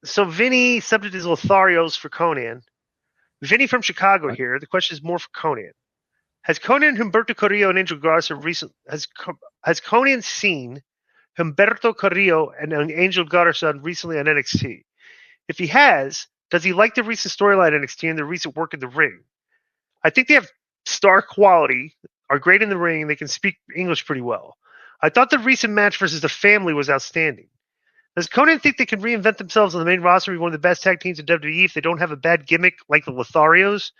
So Vinny, subject is Lotharios for Conan. Vinny from Chicago here. The question is more for Conan. Has Conan, Humberto Carrillo, and Angel Garza has Conan seen Humberto Carrillo and Angel Garza recently on NXT? If he has, does he like the recent storyline NXT and the recent work in the ring? I think they have star quality, are great in the ring, and they can speak English pretty well. I thought the recent match versus the Family was outstanding. Does Conan think they can reinvent themselves on the main roster and be one of the best tag teams in WWE if they don't have a bad gimmick like the Lotharios?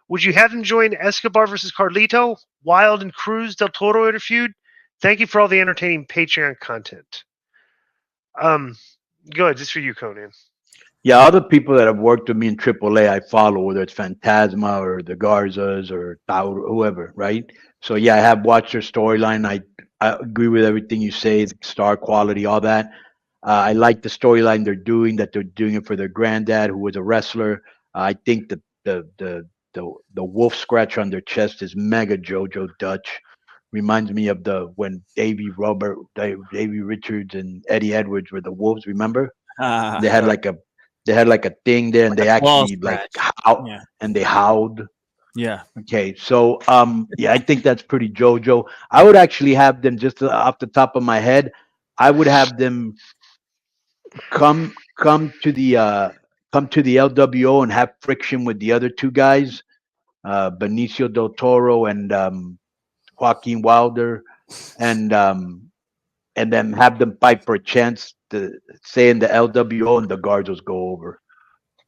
Would you have them join Escobar versus Carlito, Wild and Cruz Del Toro interviewed? Thank you for all the entertaining Patreon content. Good, just for you, Conan. Yeah, other people that have worked with me in AAA, I follow, whether it's Phantasma or the Garzas or whoever, right? So yeah, I have watched their storyline. I agree with everything you say, the star quality, all that. I like the storyline they're doing, that they're doing it for their granddad, who was a wrestler. I think the wolf scratch on their chest is mega JoJo Dutch. Reminds me of when Davey Richards, and Eddie Edwards were the wolves. Remember? They had like a thing there, and they actually and they howled. Yeah. Okay, so yeah, I think that's pretty JoJo. I would actually have them, just off the top of my head, I would have them come come to the LWO and have friction with the other two guys, Benicio del Toro and Joaquin Wilder, and then have them fight for a chance to say in the LWO, and the Guardos go over.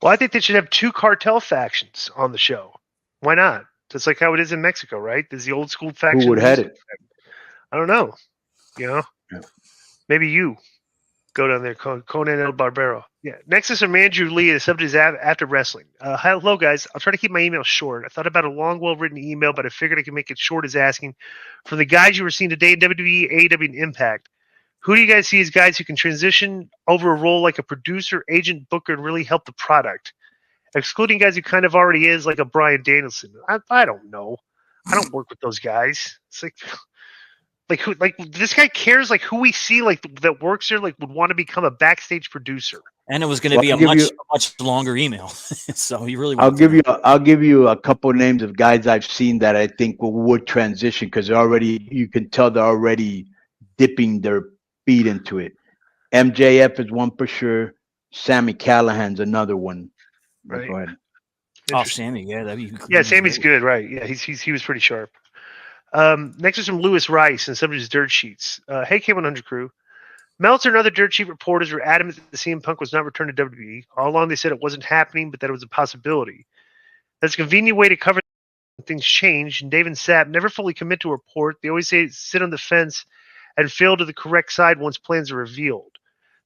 Well, I think they should have two cartel factions on the show. Why not? Just like how it is in Mexico, right? There's the old school faction. Who would head it? I don't know. Yeah. Maybe you go down there, Conan El Barbero. Yeah. Next is from Andrew Lee. The subject is after wrestling. Hello, guys. I'll try to keep my email short. I thought about a long, well-written email, but I figured I could make it short as asking, from the guys you were seeing today in WWE, AEW, and Impact, who do you guys see as guys who can transition over a role like a producer, agent, booker, and really help the product? Excluding guys who kind of already is, like a Bryan Danielson. I don't know. I don't work with those guys. It's who, this guy cares, like who we see, like that works here, like would want to become a backstage producer. And it was going to be a much longer email, so you really. I'll give you a couple of names of guys I've seen that I think would transition, because you can tell they're already dipping their feet into it. MJF is one for sure. Sammy Callahan's another one. Right. Go ahead. Oh, Sammy, yeah, that'd be. Yeah, Sammy's good, right? Yeah, he was pretty sharp. Next is from Lewis Rice and some of his dirt sheets. Hey, K100 crew. Meltzer and other dirt sheet reporters were adamant that the CM Punk was not returned to WWE. All along they said it wasn't happening, but that it was a possibility. That's a convenient way to cover things change, and Dave and Sapp never fully commit to a report. They always say sit on the fence and fail to the correct side once plans are revealed.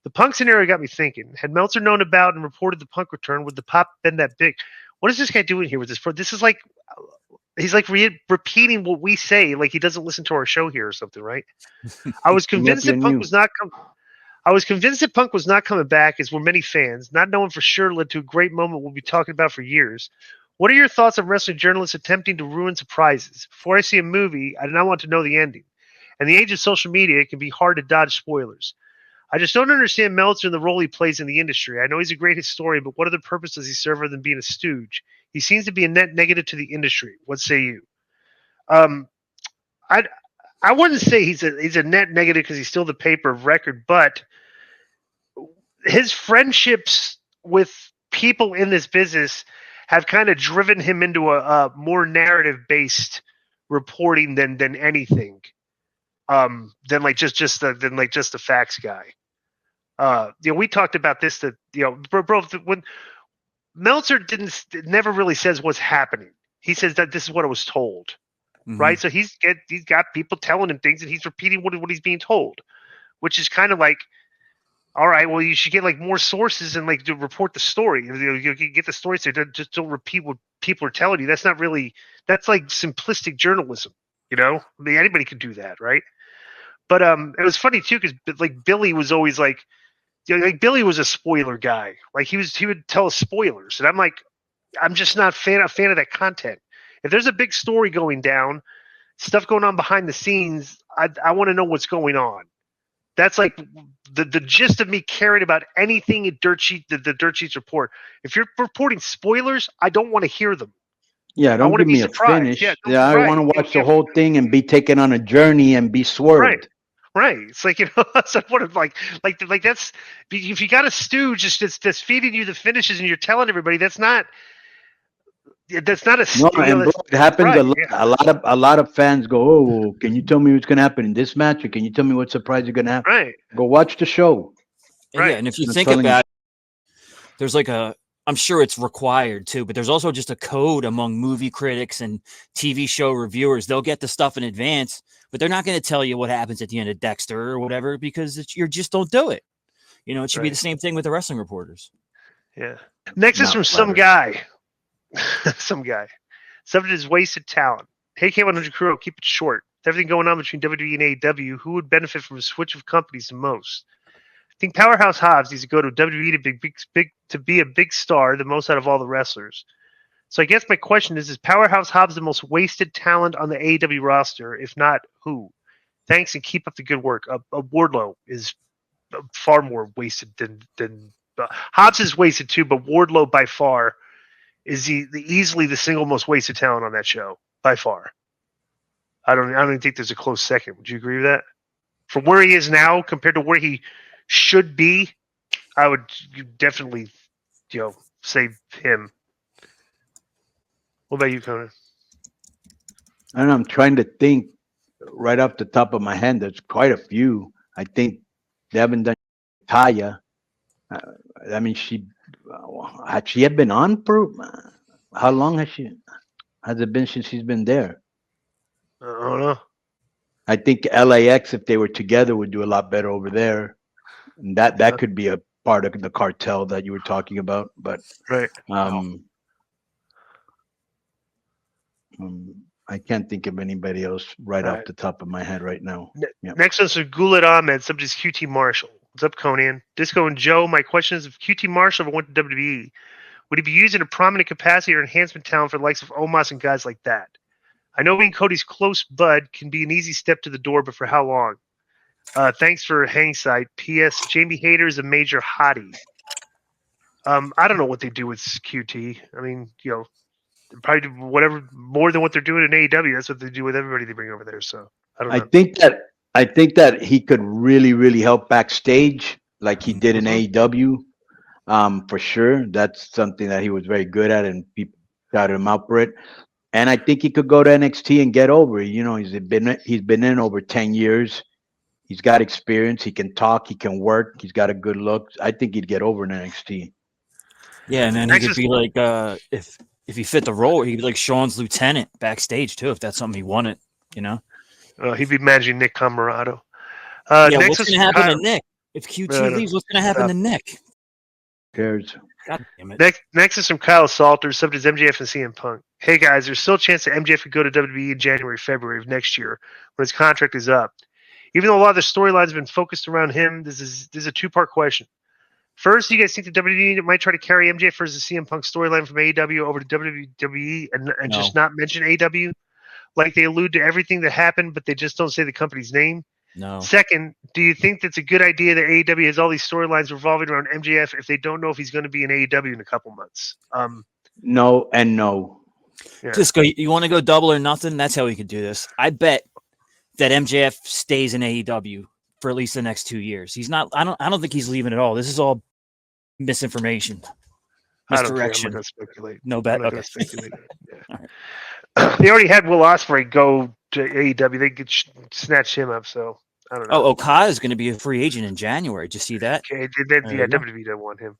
The Punk scenario got me thinking. Had Meltzer known about and reported the Punk return, would the pop been that big? What is this guy doing here with this? This is like, he's like repeating what we say, like he doesn't listen to our show here or something, right? I was convinced that Punk was not coming. I was convinced that Punk was not coming back, as were many fans. Not knowing for sure led to a great moment we'll be talking about for years. What are your thoughts on wrestling journalists attempting to ruin surprises? Before I see a movie, I do not want to know the ending. In the age of social media, it can be hard to dodge spoilers. I just don't understand Meltzer and the role he plays in the industry. I know he's a great historian, but what other purpose does he serve other than being a stooge? He seems to be a net negative to the industry. What say you? I wouldn't say he's a net negative because he's still the paper of record, but his friendships with people in this business have kind of driven him into a more narrative-based reporting than anything. Than just the facts guy. We talked about this, that bro, when Meltzer never really says what's happening. He says that this is what I was told, right? So he's got people telling him things, and he's repeating what he's being told, which is kind of like, all right, well, you should get like more sources and like to report the story. You get the story, so just don't repeat what people are telling you. That's not really, that's like simplistic journalism. I mean, anybody could do that, right? But it was funny too, because like Billy was always like Billy was a spoiler guy. Like he would tell us spoilers, and I'm like, I'm just not a fan of that content. If there's a big story going down, stuff going on behind the scenes, I want to know what's going on. That's like the gist of me caring about anything in the Dirt Sheets report. If you're reporting spoilers, I don't want to hear them. Yeah, don't wanna give be me a surprised. finish. Yeah, Yeah, I right. want to watch the whole thing and be taken on a journey and be swerved. Right. It's like, so what if like that's, if you got a stew that's feeding you the finishes and you're telling everybody that's not a stew. No, and bro, it happens a lot. Yeah. A lot of fans go, "Oh, can you tell me what's gonna happen in this match, or can you tell me what surprise you're gonna have?" Right. Go watch the show. Yeah, and if you I'm think telling about it, there's like I'm sure it's required too, but there's also just a code among movie critics and TV show reviewers. They'll get the stuff in advance, but they're not going to tell you what happens at the end of Dexter or whatever because you just don't do it. It should be the same thing with the wrestling reporters. Yeah. Next is from some guy. Somebody is wasted talent. Hey, K100 crew, keep it short. With everything going on between WWE and AEW, who would benefit from a switch of companies the most? I think Powerhouse Hobbs needs to go to WWE to be a big star, the most out of all the wrestlers. So I guess my question is Powerhouse Hobbs the most wasted talent on the AEW roster? If not, who? Thanks and keep up the good work. Wardlow is far more wasted than Hobbs is wasted too, but Wardlow by far is easily the single most wasted talent on that show by far. I don't even think there's a close second. Would you agree with that? From where he is now compared to where he should be, I would definitely, say him. What about you, Conan? I don't know. I'm trying to think right off the top of my head. There's quite a few. I think they haven't done Taya. I mean, had she been on for how long has it been since she's been there? I don't know. I think LAX, if they were together, would do a lot better over there. And that could be a part of the cartel that you were talking about. But right. I can't think of anybody else right off the top of my head right now. Next one's Guled Ahmed, subject is QT Marshall. What's up, Conan? Disco and Joe, my question is, if QT Marshall ever went to WWE, would he be used in a prominent capacity or enhancement talent for the likes of Omos and guys like that? I know being Cody's close bud can be an easy step to the door, but for how long? Thanks for hang site. P.S. Jamie Hayter is a major hottie. I don't know what they do with QT. I mean, probably do whatever more than what they're doing in AEW. That's what they do with everybody they bring over there. So I don't know. I think that he could really, really help backstage like he did in AEW. For sure. That's something that he was very good at and people shouted him out for it. And I think he could go to NXT and get over. He's been in over 10 years. He's got experience. He can talk. He can work. He's got a good look. I think he'd get over in NXT. Yeah, and then he could be like, if he fit the role, he'd be like Sean's lieutenant backstage too, if that's something he wanted. He'd be managing Nick Camarado. What's going to happen to Nick if QT leaves? What's going to happen to Nick? Who cares? God damn it. Next is from Kyle Salter, subject is MJF and CM Punk. Hey guys, there's still a chance that MJF could go to WWE in January, February of next year when his contract is up. Even though a lot of the storylines have been focused around him, this is a two-part question. First, do you guys think the WWE might try to carry MJF versus CM Punk storyline from AEW over to WWE and just not mention AEW? Like they allude to everything that happened, but they just don't say the company's name? No. Second, do you think that's a good idea that AEW has all these storylines revolving around MJF if they don't know if he's going to be in AEW in a couple months? No and no. Yeah. Disco, you want to go double or nothing? That's how we could do this. I bet that MJF stays in AEW for at least the next 2 years. He's not. I don't think he's leaving at all. This is all misinformation, misdirection. I'm not going to speculate. No bet. Okay. Speculate. Yeah. Right. They already had Will Ospreay go to AEW. They could snatch him up. So I don't know. Oh, Okada is going to be a free agent in January. Did you see that? Okay, WWE didn't want him.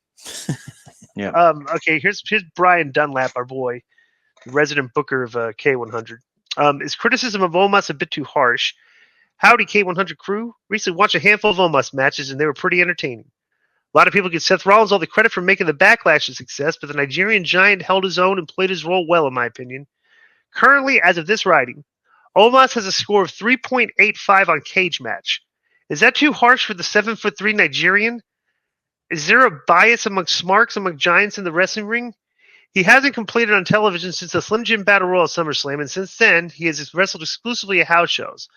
Yeah. Okay. Here's Brian Dunlap, our boy, the resident booker of K100. Is criticism of Omos a bit too harsh? Howdy, K100 crew. Recently watched a handful of Omos matches, and they were pretty entertaining. A lot of people give Seth Rollins all the credit for making the Backlash a success, but the Nigerian Giant held his own and played his role well, in my opinion. Currently, as of this writing, Omos has a score of 3.85 on Cage Match. Is that too harsh for the 7'3" Nigerian? Is there a bias among smarks among giants in the wrestling ring? He hasn't competed on television since the Slim Jim Battle Royal at SummerSlam, and since then, he has wrestled exclusively at house shows.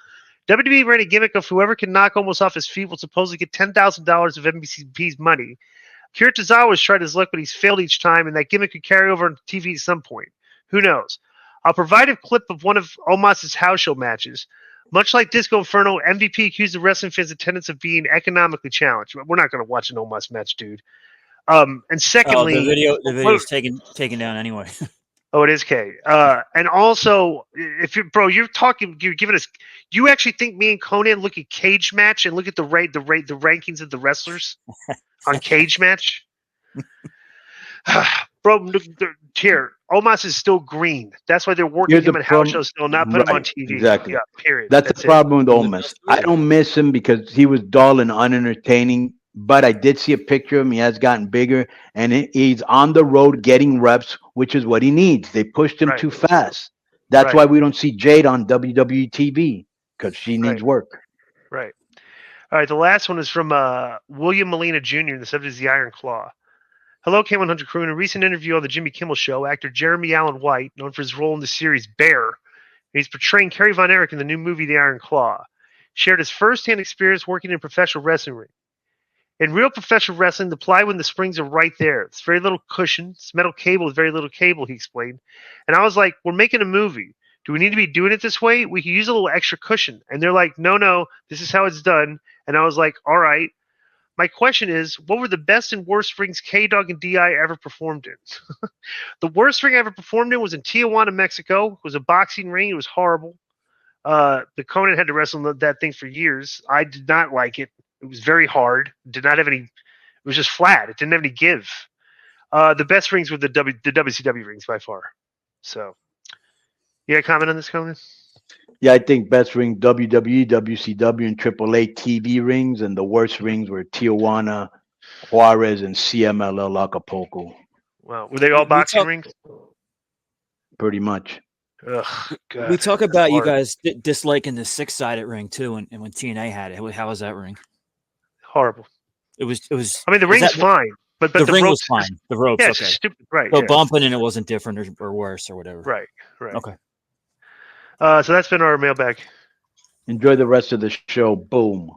WWE ran a gimmick of whoever can knock Omos off his feet will supposedly get $10,000 of NBCP's money. Akira Tozawa has tried his luck, but he's failed each time, and that gimmick could carry over on TV at some point. Who knows? I'll provide a clip of one of Omos' house show matches. Much like Disco Inferno, MVP accused the wrestling fans' attendance of being economically challenged. We're not going to watch an Omos match, dude. And secondly, the video's taken down anyway. Oh, it is K. And also, if you're giving us. You actually think me and Conan look at Cage Match and look at the rankings of the wrestlers on Cage Match? Bro, here, Omos is still green. That's why they're working him in house shows still, not put him on TV. Exactly. Yeah, period. That's the problem with Omos. I don't miss him because he was dull and unentertaining. But I did see a picture of him. He has gotten bigger, and he's on the road getting reps, which is what he needs. They pushed him too fast. That's why we don't see Jade on WWE TV, because she needs work. Right. All right. The last one is from William Molina Jr. The subject is the Iron Claw. Hello, K100 crew. In a recent interview on the Jimmy Kimmel Show, actor Jeremy Allen White, known for his role in the series Bear, he's portraying Kerry Von Erich in the new movie The Iron Claw, shared his first-hand experience working in a professional wrestling ring. In real professional wrestling, the plywood and the springs are right there. It's very little cushion. It's metal cable with very little cable, he explained. And I was like, we're making a movie. Do we need to be doing it this way? We can use a little extra cushion. And they're like, no, this is how it's done. And I was like, all right. My question is, what were the best and worst rings K-Dog and DI ever performed in? The worst ring I ever performed in was in Tijuana, Mexico. It was a boxing ring. It was horrible. The Conan had to wrestle that thing for years. I did not like it. It was very hard. Did not have any. It was just flat. It didn't have any give. The best rings were the WCW rings by far. So, you got a comment on this, Conan? Yeah, I think best ring WWE, WCW, and AAA TV rings, and the worst rings were Tijuana, Juarez, and CMLL Acapulco. Wow, were they all boxing rings? Pretty much. Ugh, God, we talk about you guys disliking the 6-sided ring too, and when TNA had it, how was that ring? Horrible. It was. I mean, the ring's fine, but the ring ropes was fine. The ropes, okay. Stupid, right? So bumping and it wasn't different or worse or whatever. Right. Okay. So that's been our mailbag. Enjoy the rest of the show. Boom.